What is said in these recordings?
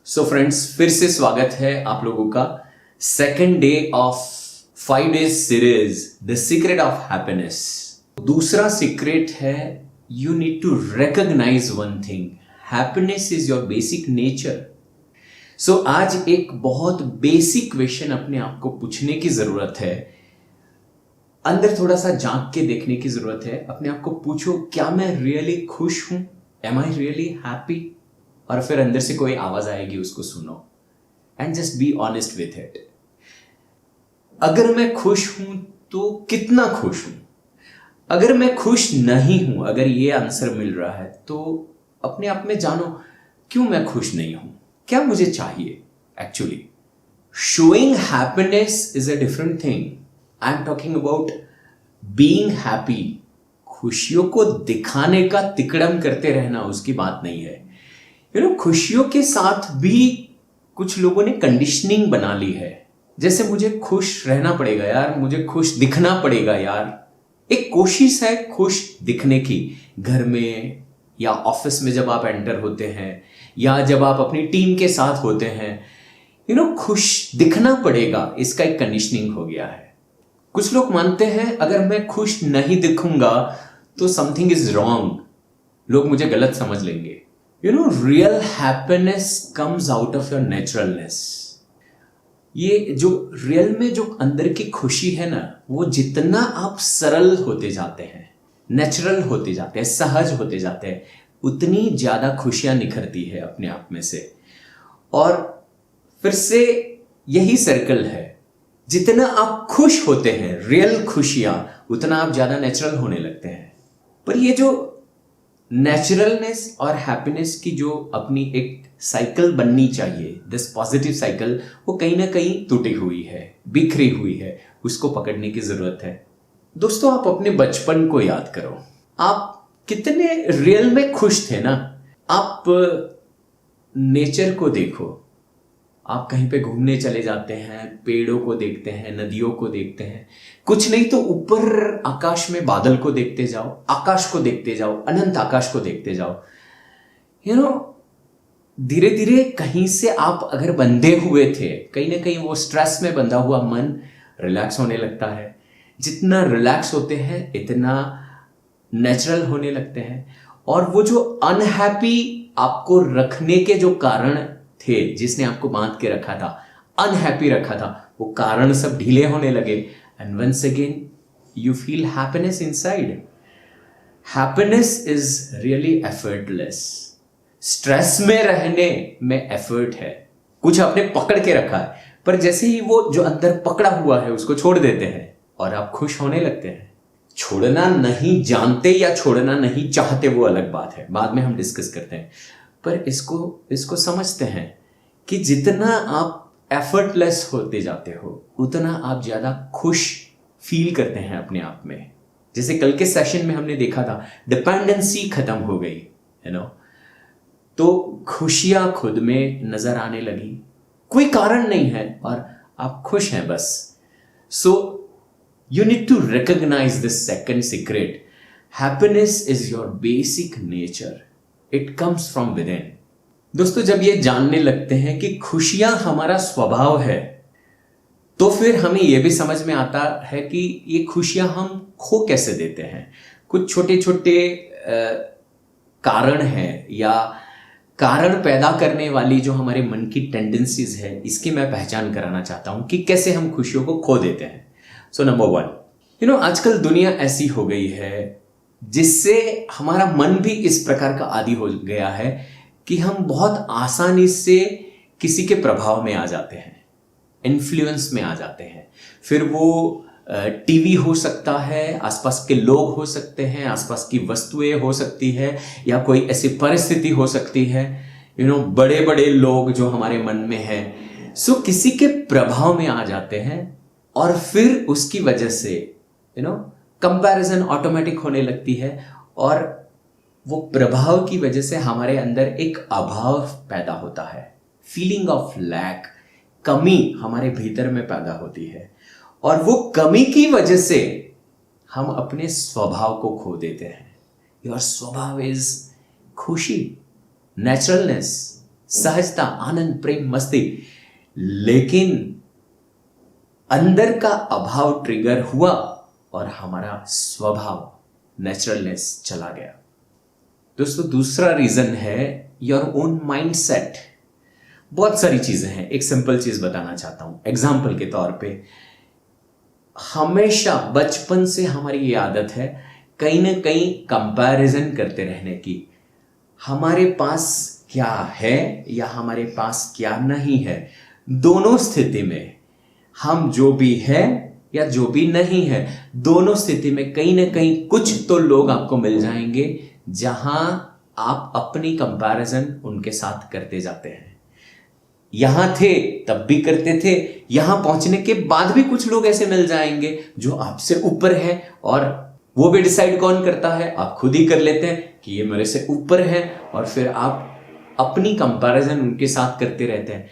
So friends, फिर से स्वागत है आप लोगों का second day of 5 days series the secret of happiness. दूसरा सीक्रेट है you need to recognise one thing, happiness is your basic nature. So आज एक बहुत बेसिक क्वेश्चन अपने आप को पूछने की जरूरत है, अंदर थोड़ा सा झांक के देखने की जरूरत है। अपने आप को पूछो, क्या मैं रियली खुश हूं? Am I really happy? और फिर अंदर से कोई आवाज आएगी, उसको सुनो and just be honest with it. अगर मैं खुश हूं तो कितना खुश हूं? अगर मैं खुश नहीं हूं, अगर ये आंसर मिल रहा है तो अपने आप में जानो क्यों मैं खुश नहीं हूं, क्या मुझे चाहिए actually. Showing happiness is a different thing. I am talking about being happy. खुशियों को दिखाने का तिकड़म करते रहना उसकी बात नहीं है। खुशियों के साथ भी कुछ लोगों ने कंडीशनिंग बना ली है, जैसे मुझे खुश रहना पड़ेगा यार, मुझे खुश दिखना पड़ेगा यार। एक कोशिश है खुश दिखने की, घर में या ऑफिस में जब आप एंटर होते हैं या जब आप अपनी टीम के साथ होते हैं, खुश दिखना पड़ेगा, इसका एक कंडीशनिंग हो गया है। कुछ लोग मानते हैं अगर मैं खुश नहीं दिखूंगा तो समथिंग इज रॉन्ग, लोग मुझे गलत समझ लेंगे। Real happiness comes out of your naturalness. ये जो रियल में जो अंदर की खुशी है ना, वो जितना आप सरल होते जाते हैं, नेचुरल होते जाते हैं, सहज होते जाते हैं, उतनी ज्यादा खुशियां निखरती है अपने आप में से। और फिर से यही सर्कल है, जितना आप खुश होते हैं, रियल खुशियां, उतना आप ज्यादा नेचुरल होने लगते हैं। पर ये जो नेचुरलनेस और हैप्पीनेस की जो अपनी एक साइकिल बननी चाहिए, दिस पॉजिटिव साइकिल, वो कहीं ना कहीं टूटी हुई है, बिखरी हुई है, उसको पकड़ने की जरूरत है। दोस्तों, आप अपने बचपन को याद करो, आप कितने रियल में खुश थे ना। आप नेचर को देखो, आप कहीं पे घूमने चले जाते हैं, पेड़ों को देखते हैं, नदियों को देखते हैं, कुछ नहीं तो ऊपर आकाश में बादल को देखते जाओ, आकाश को देखते जाओ, अनंत आकाश को देखते जाओ। धीरे धीरे कहीं से आप अगर बंधे हुए थे, कहीं ना कहीं वो स्ट्रेस में बंधा हुआ मन रिलैक्स होने लगता है। जितना रिलैक्स होते हैं इतना नेचुरल होने लगते हैं। और वो जो अनहैप्पी आपको रखने के जो कारण थे, जिसने आपको बांध के रखा था, अनहैप्पी रखा था, वो कारण सब ढीले होने लगे and once again you feel happiness inside. Happiness is really effortless. Stress में रहने में एफर्ट है, कुछ आपने पकड़ के रखा है, पर जैसे ही वो जो अंदर पकड़ा हुआ है उसको छोड़ देते हैं और आप खुश होने लगते हैं। छोड़ना नहीं जानते या छोड़ना नहीं चाहते वो अलग बात है, बाद में हम डिस्कस करते हैं। पर इसको समझते हैं कि जितना आप एफर्टलेस होते जाते हो उतना आप ज्यादा खुश फील करते हैं अपने आप में। जैसे कल के सेशन में हमने देखा था, डिपेंडेंसी खत्म हो गई, तो खुशियां खुद में नजर आने लगी, कोई कारण नहीं है और आप खुश हैं बस। So you need to recognise this second secret, happiness is your basic nature, it comes from within. दोस्तों, जब ये जानने लगते हैं कि खुशियां हमारा स्वभाव है, तो फिर हमें यह भी समझ में आता है कि ये खुशियां हम खो कैसे देते हैं। कुछ छोटे छोटे कारण हैं या कारण पैदा करने वाली जो हमारे मन की टेंडेंसीज है, इसकी मैं पहचान कराना चाहता हूं कि कैसे हम खुशियों को खो देते हैं। सो नंबर 1, आजकल दुनिया ऐसी हो गई है जिससे हमारा मन भी इस प्रकार का आदी हो गया है कि हम बहुत आसानी से किसी के प्रभाव में आ जाते हैं, इन्फ्लुएंस में आ जाते हैं। फिर वो टीवी हो सकता है, आसपास के लोग हो सकते हैं, आसपास की वस्तुएं हो सकती है, या कोई ऐसी परिस्थिति हो सकती है, बड़े बड़े लोग जो हमारे मन में हैं, सो किसी के प्रभाव में आ जाते हैं और फिर उसकी वजह से कंपैरिजन ऑटोमेटिक होने लगती है और वो प्रभाव की वजह से हमारे अंदर एक अभाव पैदा होता है, फीलिंग ऑफ लैक, कमी हमारे भीतर में पैदा होती है और वो कमी की वजह से हम अपने स्वभाव को खो देते हैं। योर स्वभाव इज खुशी, नेचुरलनेस, सहजता, आनंद, प्रेम, मस्ती, लेकिन अंदर का अभाव ट्रिगर हुआ और हमारा स्वभाव, नेचुरलनेस चला गया। दोस्तों, दूसरा रीजन है योर ओन माइंडसेट। बहुत सारी चीजें हैं, एक सिंपल चीज बताना चाहता हूं एग्जाम्पल के तौर पे। हमेशा बचपन से हमारी ये आदत है कहीं ना कहीं कंपैरिजन करते रहने की। हमारे पास क्या है या हमारे पास क्या नहीं है, दोनों स्थिति में हम जो भी है या जो भी नहीं है, दोनों स्थिति में कहीं ना कहीं कुछ तो लोग आपको मिल जाएंगे जहां आप अपनी कंपैरिजन उनके साथ करते जाते हैं। यहां थे तब भी करते थे, यहां पहुंचने के बाद भी कुछ लोग ऐसे मिल जाएंगे जो आपसे ऊपर है, और वो भी डिसाइड कौन करता है? आप खुद ही कर लेते हैं कि ये मेरे से ऊपर है, और फिर आप अपनी कंपैरिजन उनके साथ करते रहते हैं।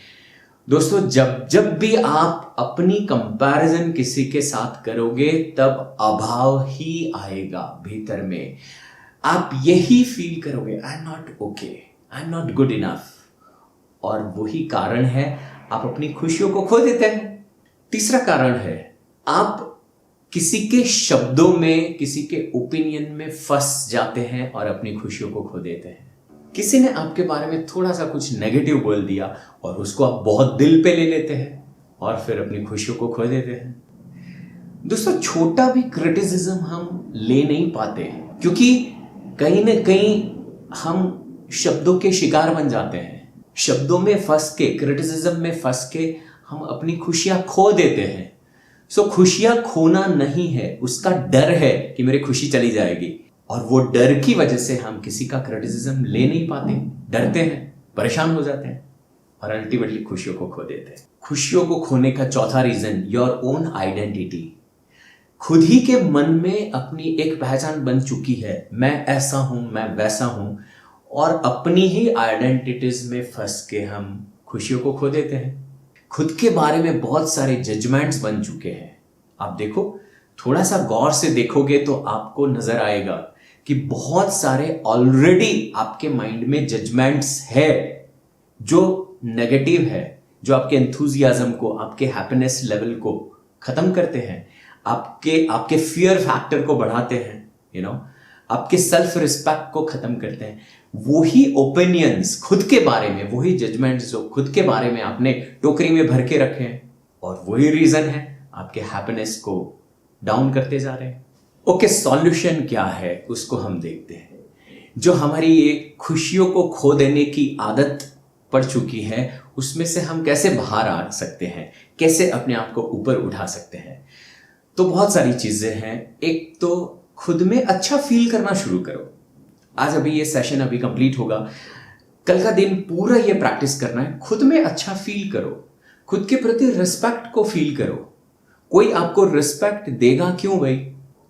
दोस्तों, जब जब भी आप अपनी कंपैरिजन किसी के साथ करोगे तब अभाव ही आएगा भीतर में। आप यही फील करोगे, I am not okay, I am not good enough, और वही कारण है आप अपनी खुशियों को खो देते हैं। तीसरा कारण है आप किसी के शब्दों में, किसी के ओपिनियन में फंस जाते हैं और अपनी खुशियों को खो देते हैं। किसी ने आपके बारे में थोड़ा सा कुछ नेगेटिव बोल दिया और उसको आप बहुत दिल पे ले लेते हैं और फिर अपनी खुशियों को खो देते हैं। दोस्तों, छोटा भी क्रिटिसिज्म हम ले नहीं पाते क्योंकि कहीं ना कहीं हम शब्दों के शिकार बन जाते हैं। शब्दों में फंस के, क्रिटिसिज्म में फंस के हम अपनी खुशियां खो देते हैं। सो खुशियां खोना नहीं है, उसका डर है कि मेरी खुशी चली जाएगी, और वो डर की वजह से हम किसी का क्रिटिसिज्म ले नहीं पाते, डरते हैं, परेशान हो जाते हैं और अल्टीमेटली खुशियों को खो देते हैं। खुशियों को खोने का चौथा रीजन, योर ओन आइडेंटिटी। खुद ही के मन में अपनी एक पहचान बन चुकी है, मैं ऐसा हूं, मैं वैसा हूं, और अपनी ही आइडेंटिटीज में फंस के हम खुशियों को खो देते हैं। खुद के बारे में बहुत सारे जजमेंट्स बन चुके हैं। आप देखो, थोड़ा सा गौर से देखोगे तो आपको नजर आएगा कि बहुत सारे ऑलरेडी आपके माइंड में जजमेंट्स है जो नेगेटिव है, जो आपके एंथुजियाज्म को, आपके हैप्पीनेस लेवल को खत्म करते हैं, आपके फियर फैक्टर को बढ़ाते हैं, आपके सेल्फ रिस्पेक्ट को खत्म करते हैं। वही ओपिनियंस खुद के बारे में, वही जजमेंट्स जो खुद के बारे में आपने टोकरी में भर के रखे हैं, और वही रीजन है आपके हैप्पीनेस को डाउन करते जा रहे हैं। ओके, सॉल्यूशन क्या है उसको हम देखते हैं। जो हमारी ये खुशियों को खो देने की आदत पड़ चुकी है, उसमें से हम कैसे बाहर आ सकते हैं, कैसे अपने आप को ऊपर उठा सकते हैं। तो बहुत सारी चीजें हैं। एक तो खुद में अच्छा फील करना शुरू करो। आज अभी ये सेशन अभी कंप्लीट होगा, कल का दिन पूरा ये प्रैक्टिस करना है। खुद में अच्छा फील करो, खुद के प्रति रिस्पेक्ट को फील करो। कोई आपको रिस्पेक्ट देगा क्यों भाई?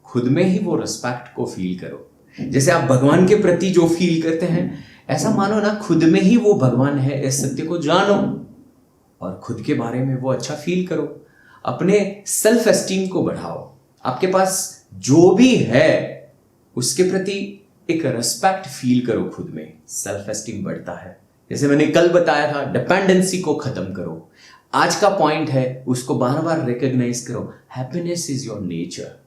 खुद में ही वो रिस्पेक्ट को फील करो। जैसे आप भगवान के प्रति जो फील करते हैं, ऐसा मानो ना खुद में ही वो भगवान है, इस सत्य को जानो और खुद के बारे में वो अच्छा फील करो। अपने सेल्फ एस्टीम को बढ़ाओ। आपके पास जो भी है उसके प्रति एक रिस्पेक्ट फील करो। खुद में सेल्फ एस्टीम बढ़ता है। जैसे मैंने कल बताया था, डिपेंडेंसी को खत्म करो। आज का पॉइंट है, उसको बार बार रिकॉग्नाइज करो। Happiness is your nature.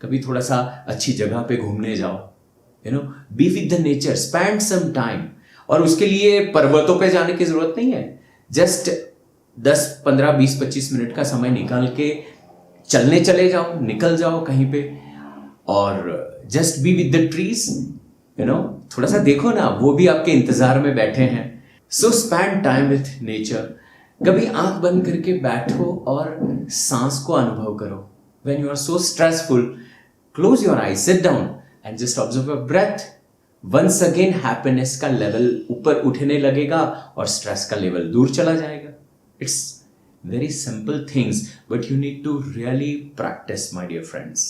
कभी थोड़ा सा अच्छी जगह पे घूमने जाओ, be with the nature, spend some time. और उसके लिए पर्वतों पे जाने की जरूरत नहीं है। जस्ट 10, 15, 20, 25 मिनट का समय निकाल के चलने चले जाओ, निकल जाओ कहीं पे, और just be with the trees. थोड़ा सा देखो ना, वो भी आपके इंतजार में बैठे हैं। सो स्पेंड टाइम विथ नेचर। कभी आंख बंद करके बैठो और सांस को अनुभव करो। When you are so stressful, close your eyes, sit down and just observe your breath. Once again, happiness का लेवल ऊपर उठने लगेगा और स्ट्रेस का लेवल दूर चला जाएगा। It's very simple things, but you need to really practice, my dear friends.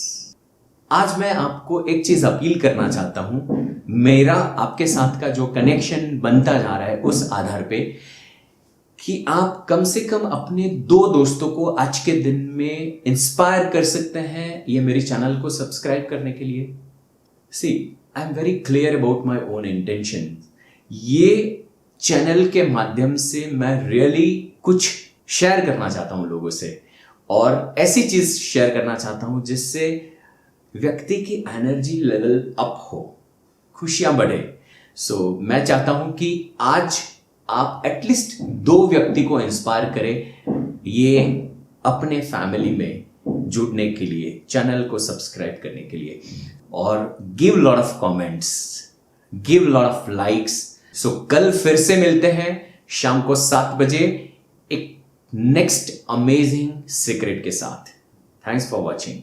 आज मैं आपको एक चीज अपील करना चाहता हूं। मेरा आपके साथ का जो कनेक्शन बनता जा रहा है उस आधार पे कि आप कम से कम अपने 2 दोस्तों को आज के दिन में इंस्पायर कर सकते हैं ये मेरी चैनल को सब्सक्राइब करने के लिए। See, I am very clear about my own intention. ये चैनल के माध्यम से मैं रियली कुछ शेयर करना चाहता हूं लोगों से, और ऐसी चीज शेयर करना चाहता हूं जिससे व्यक्ति की एनर्जी लेवल अप हो, खुशियां बढ़े। मैं चाहता हूं कि आज आप एटलीस्ट 2 व्यक्ति को इंस्पायर करें ये अपने फैमिली में जुड़ने के लिए, चैनल को सब्सक्राइब करने के लिए, और give lot of comments, give lot of likes. कल फिर से मिलते हैं शाम को 7 बजे एक नेक्स्ट अमेजिंग सीक्रेट के साथ। Thanks for watching.